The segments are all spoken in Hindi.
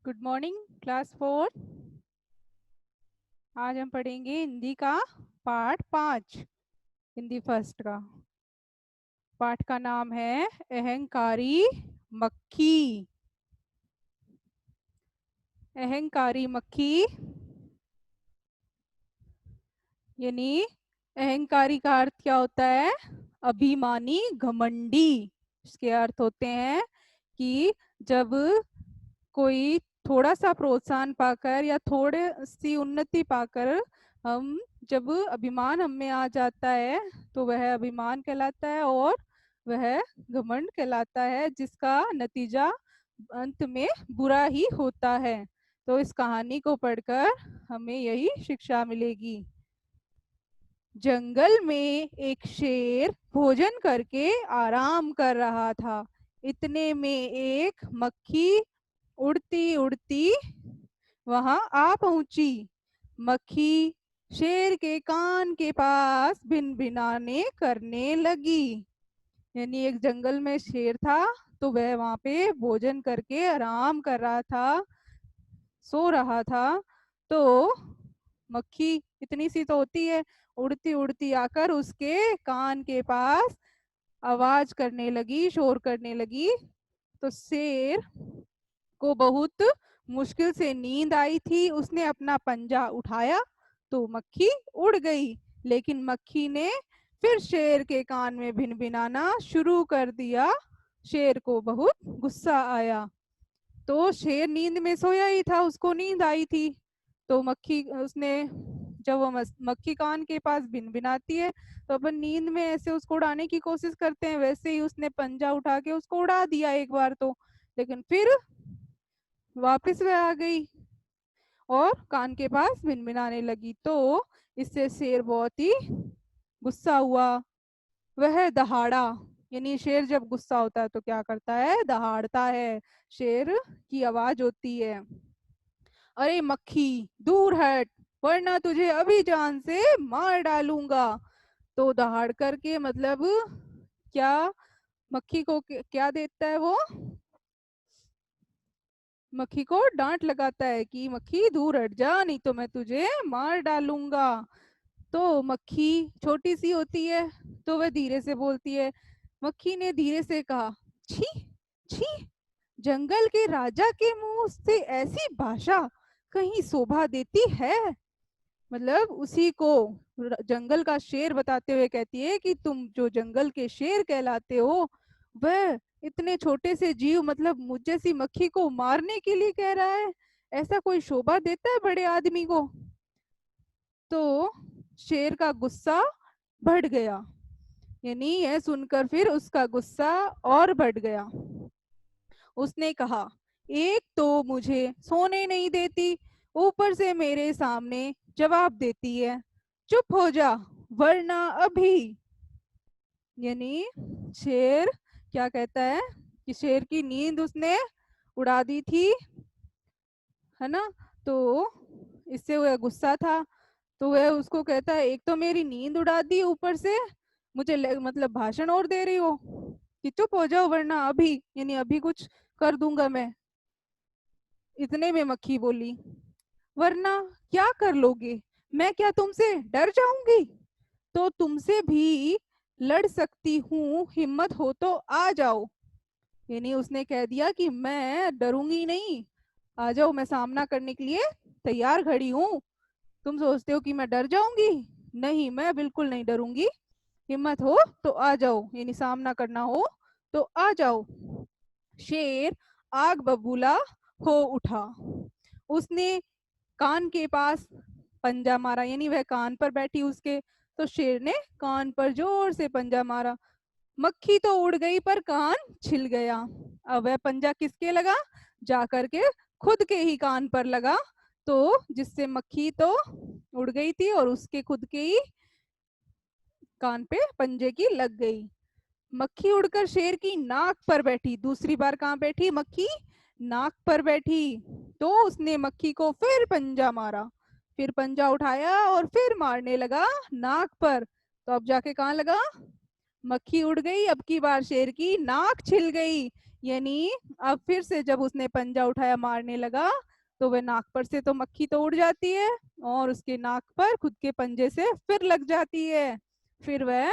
Good morning class 4। आज हम पढ़ेंगे हिंदी का पाठ 5, हिंदी फर्स्ट का। पाठ का नाम है अहंकारी मक्खी। अहंकारी मक्खी यानी अहंकारी का अर्थ क्या होता है? अभिमानी, घमंडी। इसके अर्थ होते हैं कि जब कोई थोड़ा सा प्रोत्साहन पाकर या थोड़े सी उन्नति पाकर हम जब अभिमान हम में आ जाता है तो वह अभिमान कहलाता है और वह घमंड कहलाता है, जिसका नतीजा अंत में बुरा ही होता है। तो इस कहानी को पढ़कर हमें यही शिक्षा मिलेगी। जंगल में एक शेर भोजन करके आराम कर रहा था। इतने में एक मक्खी उड़ती उड़ती वहां आ पहुंची। मक्खी शेर के कान के पास भिनभिनाने करने लगी। यानी एक जंगल में शेर था, तो वह वहां पे भोजन करके आराम कर रहा था, सो रहा था। तो मक्खी इतनी सी तो होती है, उड़ती उड़ती आकर उसके कान के पास आवाज करने लगी, शोर करने लगी। तो शेर को बहुत मुश्किल से नींद आई थी। उसने अपना पंजा उठाया तो मक्खी उड़ गई, लेकिन मक्खी ने फिर शेर के कान में भिनभिनाना शुरू कर दिया। शेर को बहुत गुस्सा आया। तो शेर नींद में सोया ही था, उसको नींद आई थी। तो मक्खी उसने जब वो मक्खी कान के पास भिनभिनाती है तो अपन नींद में ऐसे उसको उड़ाने की कोशिश करते हैं, वैसे ही उसने पंजा उठा के उसको उड़ा दिया एक बार तो। लेकिन फिर वापस वह आ गई और कान के पास भिनभिनाने लगी। तो इससे शेर बहुत ही गुस्सा हुआ। वह दहाड़ा, यानी शेर जब गुस्सा होता है तो क्या करता है? दहाड़ता है। शेर की आवाज होती है, अरे मक्खी दूर हट, वरना तुझे अभी जान से मार डालूंगा। तो दहाड़ करके मतलब क्या, मक्खी को क्या देता है वो? मक्खी को डांट लगाता है कि मक्खी दूर हट जा, नहीं तो मैं तुझे मार डालूंगा। तो मक्खी छोटी सी होती है तो वह धीरे से बोलती है। मक्खी ने धीरे से कहा, छी छी, जंगल के राजा के मुंह से ऐसी भाषा कहीं शोभा देती है? मतलब उसी को जंगल का शेर बताते हुए कहती है कि तुम जो जंगल के शेर कहलाते हो, वह इतने छोटे से जीव मतलब मुझ जैसी मक्खी को मारने के लिए कह रहा है? ऐसा कोई शोभा देता है बड़े आदमी को? तो शेर का गुस्सा बढ़ गया, यानी यह सुनकर फिर उसका गुस्सा और बढ़ गया। उसने कहा, एक तो मुझे सोने नहीं देती, ऊपर से मेरे सामने जवाब देती है। चुप हो जा, वरना अभी। यानी शेर क्या कहता है कि शेर की नींद उसने उड़ा दी थी, है ना? तो इससे वह गुस्सा था। तो वह उसको कहता है, एक तो मेरी नींद उड़ा दी, ऊपर से मुझे मतलब भाषण और दे रही हो कि चुप हो जाओ वरना अभी, यानी अभी कुछ कर दूंगा मैं। इतने में मक्खी बोली, वरना क्या कर लोगे? मैं क्या तुमसे डर जाऊंगी? तो तुमसे भी लड़ सकती हूँ, हिम्मत हो तो आ जाओ। यानी उसने कह दिया कि मैं डरूंगी नहीं, आ जाओ, मैं सामना करने के लिए तैयार खड़ी हूँ। तुम सोचते हो कि मैं डर जाऊंगी? नहीं, मैं बिल्कुल नहीं डरूंगी। हिम्मत हो तो आ जाओ, यानी सामना करना हो तो आ जाओ। शेर आग बबूला हो उठा। उसने कान के पास पंजा मारा, यानी वह कान पर बैठी उसके। तो शेर ने कान पर जोर से पंजा मारा। मक्खी तो उड़ गई पर कान छिल गया। अब वह पंजा किसके लगा? जा करके खुद के ही कान पर लगा। तो जिससे मक्खी तो उड़ गई थी और उसके खुद के ही कान पे पंजे की लग गई। मक्खी उड़कर शेर की नाक पर बैठी। दूसरी बार कहाँ बैठी मक्खी? नाक पर बैठी। तो उसने मक्खी को फिर पंजा मारा, फिर पंजा उठाया और फिर मारने लगा नाक पर। तो अब जाके कहाँ लगा? मक्खी उड़ गई, अब की बार शेर की नाक छिल गई। यानी अब फिर से जब उसने पंजा उठाया मारने लगा, तो वह नाक पर से तो मक्खी तो उड़ जाती है और उसके नाक पर खुद के पंजे से फिर लग जाती है। फिर वह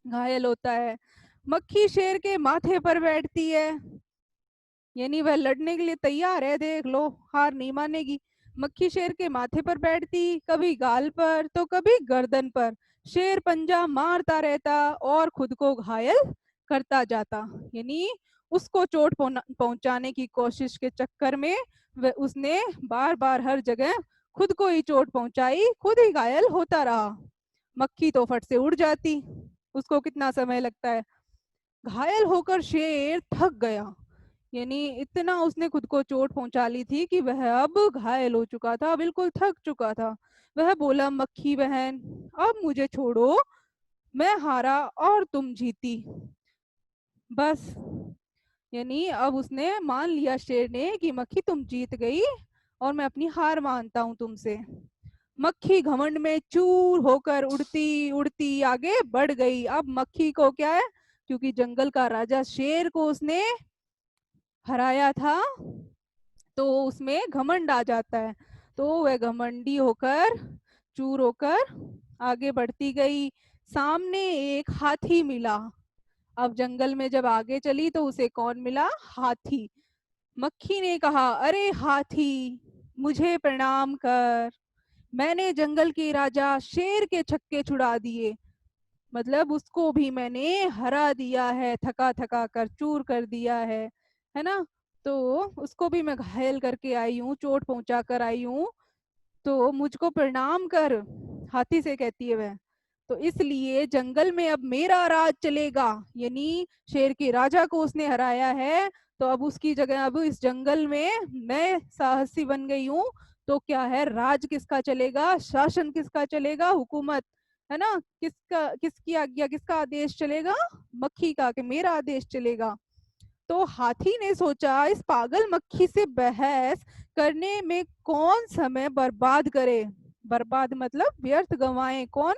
घायल होता है। मक्खी शेर के माथे पर बैठती है, यानी वह लड़ने के लिए तैयार है, देख लो, हार नहीं मानेगी। मक्खी शेर के माथे पर बैठती, कभी गाल पर तो कभी गर्दन पर। शेर पंजा मारता रहता और खुद को घायल करता जाता, यानी उसको चोट पहुंचाने की कोशिश के चक्कर में वह उसने बार बार हर जगह खुद को ही चोट पहुंचाई, खुद ही घायल होता रहा। मक्खी तो फट से उड़ जाती, उसको कितना समय लगता है। घायल होकर शेर थक गया, यानी इतना उसने खुद को चोट पहुंचा ली थी कि वह अब घायल हो चुका था, बिल्कुल थक चुका था। वह बोला, मक्खी बहन, अब मुझे छोड़ो, मैं हारा और तुम जीती, बस। यानी अब उसने मान लिया शेर ने कि मक्खी तुम जीत गई और मैं अपनी हार मानता हूं तुमसे। मक्खी घमंड में चूर होकर उड़ती उड़ती आगे बढ़ गई। अब मक्खी को क्या है, क्योंकि जंगल का राजा शेर को उसने हराया था, तो उसमें घमंड आ जाता है। तो वह घमंडी होकर चूर होकर आगे बढ़ती गई। सामने एक हाथी मिला। अब जंगल में जब आगे चली तो उसे कौन मिला, हाथी। मक्खी ने कहा, अरे हाथी, मुझे प्रणाम कर, मैंने जंगल के राजा शेर के छक्के छुड़ा दिए, मतलब उसको भी मैंने हरा दिया है, थका थका कर चूर कर दिया है ना। तो उसको भी मैं घायल करके आई हूँ, चोट पहुंचा कर आई हूँ, तो मुझको प्रणाम कर, हाथी से कहती है वह। तो इसलिए जंगल में अब मेरा राज चलेगा, यानी शेर के राजा को उसने हराया है, तो अब उसकी जगह अब इस जंगल में मैं साहसी बन गई हूँ। तो क्या है, राज किसका चलेगा, शासन किसका चलेगा, हुकूमत, है ना, किसका, किसकी आज्ञा, किसका आदेश चलेगा, मक्खी का, कि मेरा आदेश चलेगा। तो हाथी ने सोचा, इस पागल मक्खी से बहस करने में कौन समय बर्बाद करे, बर्बाद मतलब व्यर्थ गंवाए, कौन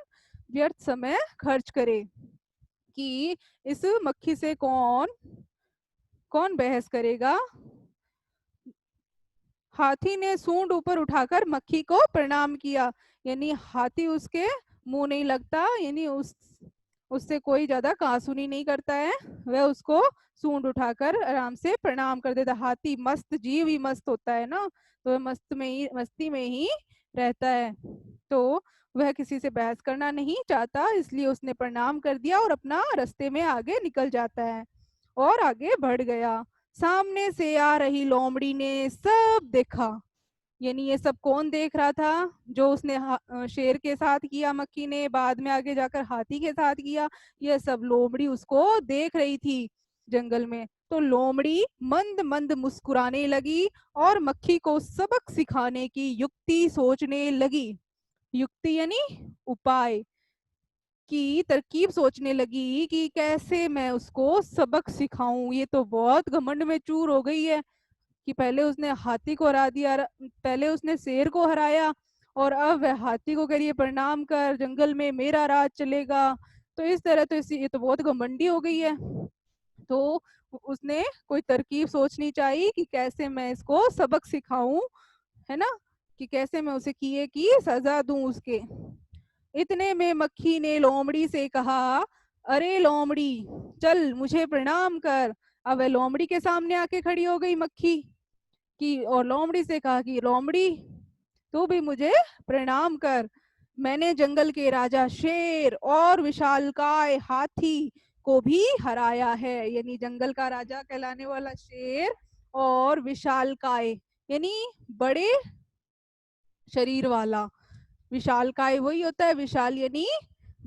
व्यर्थ समय खर्च करे, कि इस मक्खी से कौन कौन बहस करेगा। हाथी ने सूंड ऊपर उठाकर मक्खी को प्रणाम किया, यानी हाथी उसके मुंह नहीं लगता, यानी उससे कोई ज्यादा कासुनी नहीं करता है, वह उसको सूंड उठाकर आराम से प्रणाम कर देता। हाथी मस्त जीव ही मस्त होता है ना, तो वह मस्ती में ही रहता है। तो वह किसी से बहस करना नहीं चाहता, इसलिए उसने प्रणाम कर दिया और अपना रास्ते में आगे निकल जाता है और आगे बढ़ गया। सामने से आ रही लोमड़ी ने सब देखा, यानी ये सब कौन देख रहा था, जो उसने शेर के साथ किया मक्खी ने, बाद में आगे जाकर हाथी के साथ किया, ये सब लोमड़ी उसको देख रही थी जंगल में। तो लोमड़ी मंद मंद मुस्कुराने लगी और मक्खी को सबक सिखाने की युक्ति सोचने लगी। युक्ति यानी उपाय की तरकीब सोचने लगी कि कैसे मैं उसको सबक सिखाऊं। ये तो बहुत घमंड में चूर हो गई है कि पहले उसने हाथी को हरा दिया, पहले उसने शेर को हराया, और अब वह हाथी को कह रही है प्रणाम कर, जंगल में मेरा राज चलेगा। तो इस तरह तो ये तो बहुत घमंडी हो गई है। तो उसने कोई तरकीब सोचनी चाहिए कि कैसे मैं इसको सबक सिखाऊं, है ना, कि कैसे मैं उसे किए की सजा दूं उसके। इतने में मक्खी ने लोमड़ी से कहा, अरे लोमड़ी, चल मुझे प्रणाम कर। अब वह लोमड़ी के सामने आके खड़ी हो गई मक्खी की, और लोमड़ी से कहा कि लोमड़ी, तू भी मुझे प्रणाम कर, मैंने जंगल के राजा शेर और विशालकाय हाथी को भी हराया है, यानी जंगल का राजा कहलाने वाला शेर और विशालकाय यानी बड़े शरीर वाला, विशाल काय वही होता है, विशाल यानी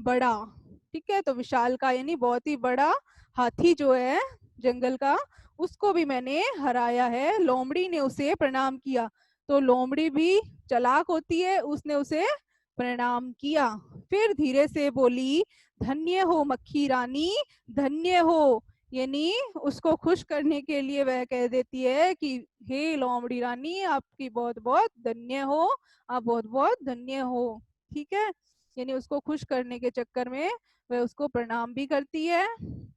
बड़ा, ठीक है। तो विशाल का यानी बहुत ही बड़ा हाथी जो है जंगल का, उसको भी मैंने हराया है। लोमड़ी ने उसे प्रणाम किया, तो लोमड़ी भी चालाक होती है, उसने उसे प्रणाम किया। फिर धीरे से बोली, धन्य हो मक्खी रानी, धन्य हो, यानी उसको खुश करने के लिए वह कह देती है कि हे लोमड़ी रानी, आपकी बहुत बहुत धन्य हो, आप बहुत बहुत धन्य हो, ठीक है। यानी उसको खुश करने के चक्कर में वह उसको प्रणाम भी करती है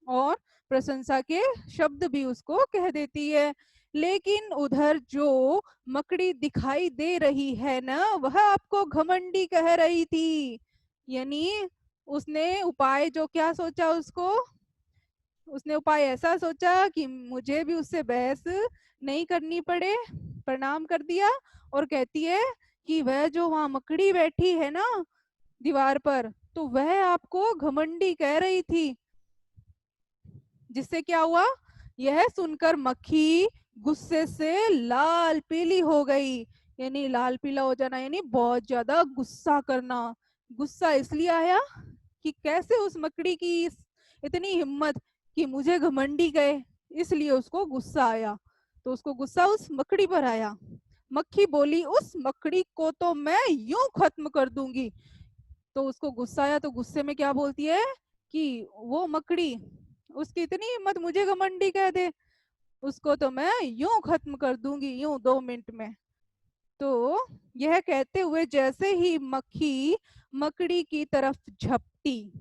और प्रशंसा के शब्द भी उसको कह देती है। लेकिन उधर जो मकड़ी दिखाई दे रही है ना, वह आपको घमंडी कह रही थी। यानी उसने उपाय जो क्या सोचा, उसने उपाय ऐसा सोचा कि मुझे भी उससे बहस नहीं करनी पड़े, प्रणाम कर दिया। और कहती है कि वह जो वहां मकड़ी बैठी है ना दीवार पर, तो वह आपको घमंडी कह रही थी। जिससे क्या हुआ, यह सुनकर मक्खी गुस्से से लाल पीली हो गई। यानी लाल पीला हो जाना यानी बहुत ज्यादा गुस्सा करना। गुस्सा इसलिए आया कि कैसे उस मकड़ी की इतनी हिम्मत कि मुझे घमंडी कहे, इसलिए उसको गुस्सा आया। तो उसको गुस्सा उस मकड़ी पर आया। मक्खी बोली, उस मकड़ी को तो मैं यूं खत्म कर दूंगी। तो उसको गुस्सा आया तो गुस्से में क्या बोलती है कि वो मकड़ी, उसकी इतनी हिम्मत मुझे घमंडी कह दे, उसको तो मैं यूं खत्म कर दूंगी, यूं 2 मिनट में। तो यह कहते हुए जैसे ही मक्खी मकड़ी की तरफ झपटी,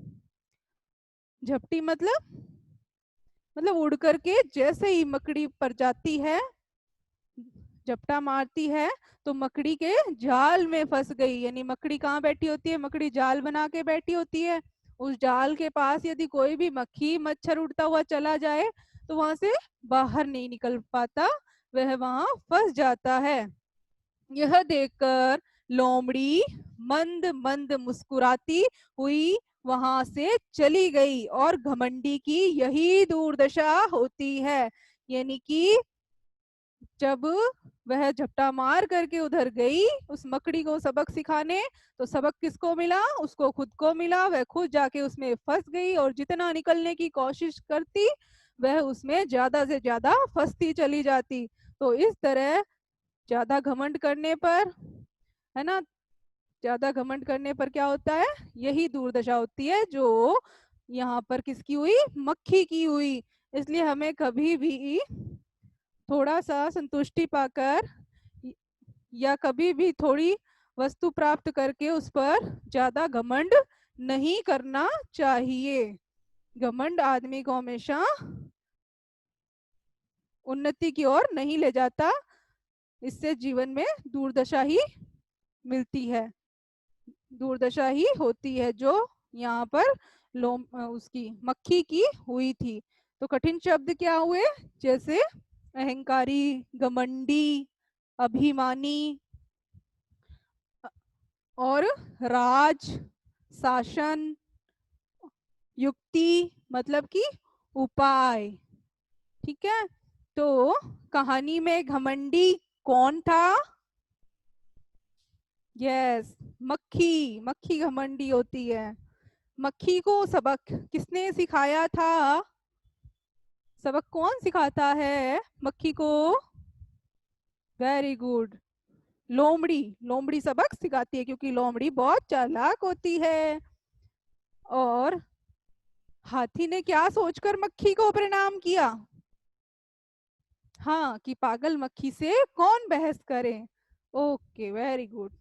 झपटी मतलब उड़ करके जैसे ही मकड़ी पर जाती है, झपटा मारती है, तो मकड़ी के जाल में फंस गई। यानी मकड़ी कहाँ बैठी होती है, मकड़ी जाल बना के बैठी होती है। उस जाल के पास यदि कोई भी मक्खी मच्छर उड़ता हुआ चला जाए तो वहां से बाहर नहीं निकल पाता, वह वहां फंस जाता है। यह देखकर लोमड़ी मंद मंद मुस्कुराती हुई वहां से चली गई। और घमंडी की यही दुर्दशा होती है। यानी कि जब वह झपटा मार करके उधर गई उस मकड़ी को सबक सिखाने, तो सबक किसको मिला, उसको खुद को मिला। वह खुद जाके उसमें फंस गई और जितना निकलने की कोशिश करती वह उसमें ज्यादा से ज्यादा फंसती चली जाती। तो इस तरह ज्यादा घमंड करने पर, है ना, ज्यादा घमंड करने पर क्या होता है, यही दुर्दशा होती है जो यहाँ पर किसकी हुई, मक्खी की हुई। इसलिए हमें कभी भी थोड़ा सा संतुष्टि पाकर या कभी भी थोड़ी वस्तु प्राप्त करके उस पर ज्यादा घमंड नहीं करना चाहिए। घमंड आदमी को हमेशा उन्नति की ओर नहीं ले जाता, इससे जीवन में दुर्दशा ही मिलती है, दुर्दशा ही होती है जो यहाँ पर उसकी मक्खी की हुई थी। तो कठिन शब्द क्या हुए, जैसे अहंकारी, घमंडी, अभिमानी और राज, शासन, युक्ति मतलब कि उपाय। ठीक है। तो कहानी में घमंडी कौन था, यस, मक्खी। मक्खी घमंडी होती है। मक्खी को सबक किसने सिखाया था, सबक कौन सिखाता है मक्खी को, वेरी गुड, लोमड़ी। लोमड़ी सबक सिखाती है क्योंकि लोमड़ी बहुत चालाक होती है। और हाथी ने क्या सोचकर मक्खी को प्रणाम किया, हाँ, कि पागल मक्खी से कौन बहस करे। Okay, very good.